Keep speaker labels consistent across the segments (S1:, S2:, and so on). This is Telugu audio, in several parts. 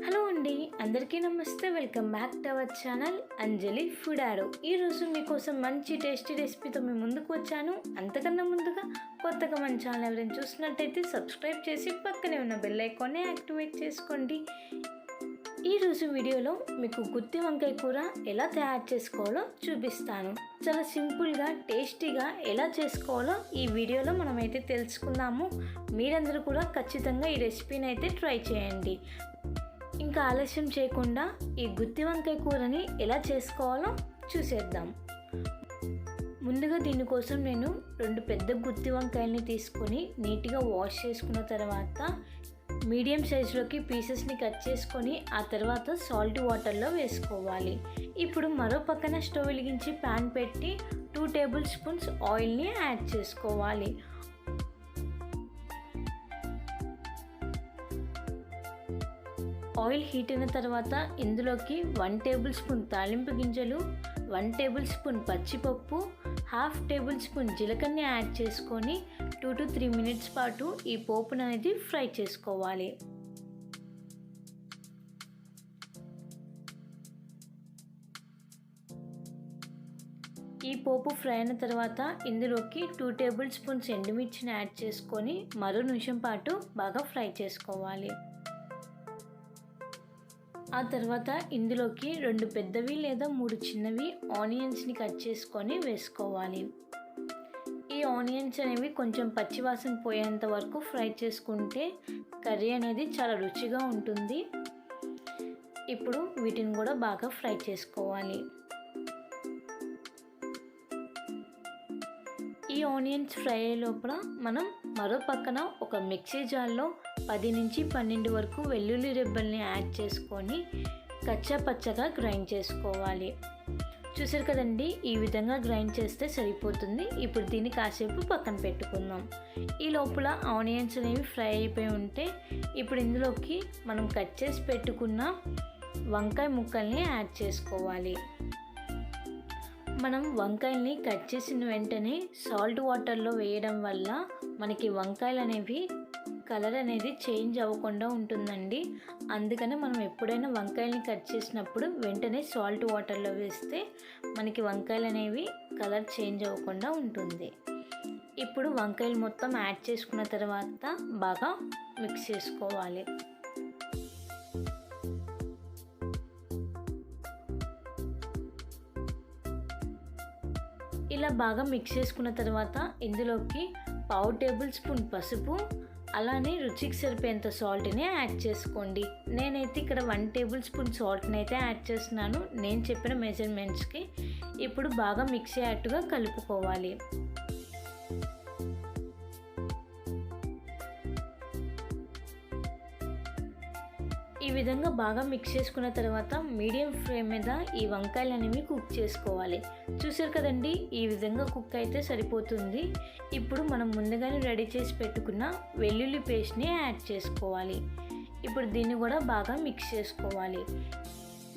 S1: హలో అండి, అందరికీ నమస్తే. Welcome back to our channel Anjali food arrow. ఈరోజు మీకోసం మంచి టేస్టీ రెసిపీతో మేము ముందుకు వచ్చాను. అంతకన్నా ముందుగా కొత్తగా మన ఛానల్ ఎవరైనా చూసినట్టయితే సబ్స్క్రైబ్ చేసి పక్కనే ఉన్న బెల్ ఐకాన్ని యాక్టివేట్ చేసుకోండి. ఈరోజు వీడియోలో మీకు గుత్తి వంకాయ కూర ఎలా తయారు చేసుకోవాలో చూపిస్తాను. చాలా సింపుల్గా టేస్టీగా ఎలా చేసుకోవాలో ఈ వీడియోలో మనమైతే తెలుసుకుందాము. మీరందరూ కూడా ఖచ్చితంగా ఈ రెసిపీని అయితే ట్రై చేయండి. ఇంకా ఆలస్యం చేయకుండా ఈ గుత్తి వంకాయ కూరని ఎలా చేసుకోవాలో చూసేద్దాం. ముందుగా దీనికోసం నేను 2 పెద్ద గుత్తి వంకాయల్ని తీసుకొని నీట్గా వాష్ చేసుకున్న తర్వాత మీడియం సైజులోకి పీసెస్ని కట్ చేసుకొని ఆ తర్వాత సాల్ట్ వాటర్లో వేసుకోవాలి. ఇప్పుడు మరో పక్కన స్టవ్ వెలిగించి ప్యాన్ పెట్టి 2 టేబుల్ స్పూన్స్ ఆయిల్ని యాడ్ చేసుకోవాలి. ఆయిల్ హీట్ అయిన తర్వాత ఇందులోకి 1 టేబుల్ స్పూన్ తాలింపు గింజలు, 1 టేబుల్ స్పూన్ పచ్చిపప్పు, 1/2 టేబుల్ స్పూన్ జీలకర్రని యాడ్ చేసుకొని 2 to 3 మినిట్స్ పాటు ఈ పోపును అనేది ఫ్రై చేసుకోవాలి. ఈ పోపు ఫ్రై అయిన తర్వాత ఇందులోకి 2 టేబుల్ స్పూన్స్ ఎండుమిర్చిని యాడ్ చేసుకొని మరో నిమిషం పాటు బాగా ఫ్రై చేసుకోవాలి. ఆ తర్వాత ఇందులోకి 2 పెద్దవి లేదా 3 చిన్నవి ఆనియన్స్ని కట్ చేసుకొని వేసుకోవాలి. ఈ ఆనియన్స్ అనేవి కొంచెం పచ్చివాసన పోయేంత వరకు ఫ్రై చేసుకుంటే కర్రీ అనేది చాలా రుచిగా ఉంటుంది. ఇప్పుడు వీటిని కూడా బాగా ఫ్రై చేసుకోవాలి. ఈ ఆనియన్స్ ఫ్రై అయ్యే లోపల మనం మరో పక్కన ఒక మిక్సీ జార్లో 10 నుంచి 12 వరకు వెల్లుల్లి రెబ్బల్ని యాడ్ చేసుకొని కచ్చా పచ్చగా గ్రైండ్ చేసుకోవాలి. చూసారు కదండి, ఈ విధంగా గ్రైండ్ చేస్తే సరిపోతుంది. ఇప్పుడు దీన్ని కాసేపు పక్కన పెట్టుకుందాం. ఈ లోపల ఆనియన్స్ అనేవి ఫ్రై అయిపోయి ఉంటే ఇప్పుడు ఇందులోకి మనం కట్ చేసి పెట్టుకున్న వంకాయ ముక్కల్ని యాడ్ చేసుకోవాలి. మనం వంకాయల్ని కట్ చేసిన వెంటనే సాల్ట్ వాటర్లో వేయడం వల్ల మనకి వంకాయలు అనేవి కలర్ అనేది చేంజ్ అవ్వకుండా ఉంటుందండి. అందుకని మనం ఎప్పుడైనా వంకాయల్ని కట్ చేసినప్పుడు వెంటనే సాల్ట్ వాటర్లో వేస్తే మనకి వంకాయలు అనేవి కలర్ చేంజ్ అవ్వకుండా ఉంటుంది. ఇప్పుడు వంకాయలు మొత్తం యాడ్ చేసుకున్న తర్వాత బాగా మిక్స్ చేసుకోవాలి. ఇలా బాగా మిక్స్ చేసుకున్న తర్వాత ఇందులోకి 1/2 టేబుల్ స్పూన్ పసుపు, అలానే రుచికి సరిపోయేంత సాల్ట్ని యాడ్ చేసుకోండి. నేనైతే ఇక్కడ 1 టేబుల్ స్పూన్ సాల్ట్ని అయితే యాడ్ చేస్తున్నాను, నేను చెప్పిన మెజర్మెంట్స్కి. ఇప్పుడు బాగా మిక్స్ అయ్యేట్టుగా కలుపుకోవాలి. ఈ విధంగా బాగా మిక్స్ చేసుకున్న తర్వాత మీడియం ఫ్లేమ్ మీద ఈ వంకాయలు అనేవి కుక్ చేసుకోవాలి. చూసారు కదండి, ఈ విధంగా కుక్ అయితే సరిపోతుంది. ఇప్పుడు మనం ముందుగానే రెడీ చేసి పెట్టుకున్న వెల్లుల్లి పేస్ట్ని యాడ్ చేసుకోవాలి. ఇప్పుడు దీన్ని కూడా బాగా మిక్స్ చేసుకోవాలి.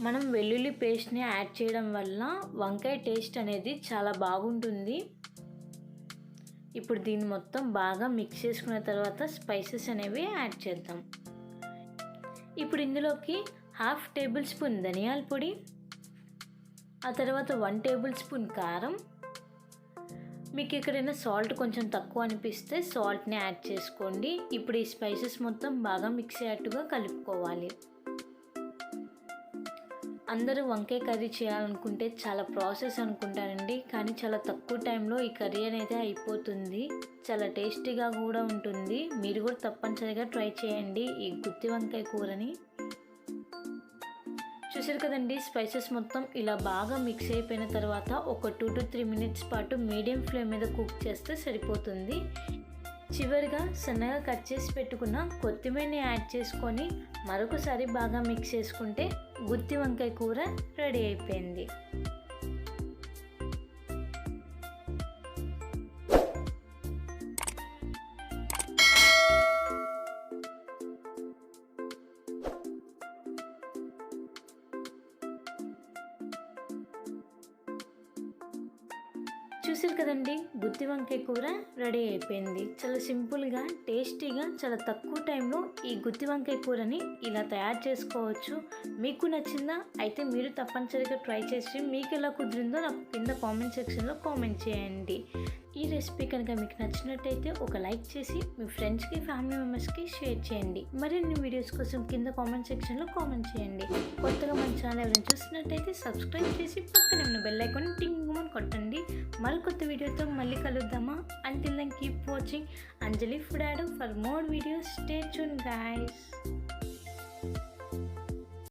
S1: మనం వెల్లుల్లి పేస్ట్ని యాడ్ చేయడం వల్ల వంకాయ టేస్ట్ అనేది చాలా బాగుంటుంది. ఇప్పుడు దీన్ని మొత్తం బాగా మిక్స్ చేసుకున్న తర్వాత స్పైసెస్ అనేవి యాడ్ చేద్దాం. ఇప్పుడు ఇందులోకి 1/2 టేబుల్ స్పూన్ ధనియాల పొడి, ఆ తర్వాత 1 టేబుల్ స్పూన్ కారం. మీకు ఎక్కడైనా సాల్ట్ కొంచెం తక్కువ అనిపిస్తే సాల్ట్ని యాడ్ చేసుకోండి. ఇప్పుడు ఈ స్పైసెస్ మొత్తం బాగా మిక్స్ అయ్యేట్టుగా కలుపుకోవాలి. అందరూ వంకాయ కర్రీ చేయాలనుకుంటే చాలా ప్రాసెస్ అనుకుంటారండి, కానీ చాలా తక్కువ టైంలో ఈ కర్రీ అనేది అయిపోతుంది. చాలా టేస్టీగా కూడా ఉంటుంది. మీరు కూడా తప్పనిసరిగా ట్రై చేయండి ఈ గుత్తి వంకాయ కూరని. చూసారు కదండి, స్పైసెస్ మొత్తం ఇలా బాగా మిక్స్ అయిపోయిన తర్వాత ఒక 2 to 3 మినిట్స్ పాటు మీడియం ఫ్లేమ్ మీద కుక్ చేస్తే సరిపోతుంది. చివరిగా సన్నగా కట్ చేసి పెట్టుకున్న కొత్తిమీరని యాడ్ చేసుకొని మరొకసారి బాగా మిక్స్ చేసుకుంటే గుత్తి వంకాయ కూర రెడీ అయిపోయింది. చూసారు కదండి, గుత్తి వంకాయ కూర రెడీ అయిపోయింది. చాలా సింపుల్గా, టేస్టీగా, చాలా తక్కువ టైంలో ఈ గుత్తి వంకాయ కూరని ఇలా తయారు చేసుకోవచ్చు. మీకు నచ్చిందా? అయితే మీరు తప్పనిసరిగా ట్రై చేసి మీకు ఎలా కుదిరిందో నాకు కింద కామెంట్ సెక్షన్లో కామెంట్ చేయండి. ఈ రెసిపీ కనుక మీకు నచ్చినట్టయితే ఒక లైక్ చేసి మీ ఫ్రెండ్స్కి, ఫ్యామిలీ మెంబర్స్కి షేర్ చేయండి. మరిన్ని వీడియోస్ కోసం కింద కామెంట్ సెక్షన్లో కామెంట్ చేయండి. కొత్తగా మన ఛానల్ ఎవరైనా చూసినట్టయితే సబ్స్క్రైబ్ చేసి పక్కనే ఉన్న బెల్ ఐకాన్ టింగ్ అని కొట్టండి. మరి కొత్త వీడియోతో మళ్ళీ కలుద్దామా? Until then keep watching Anjali food ad. For more videos stay tune guys.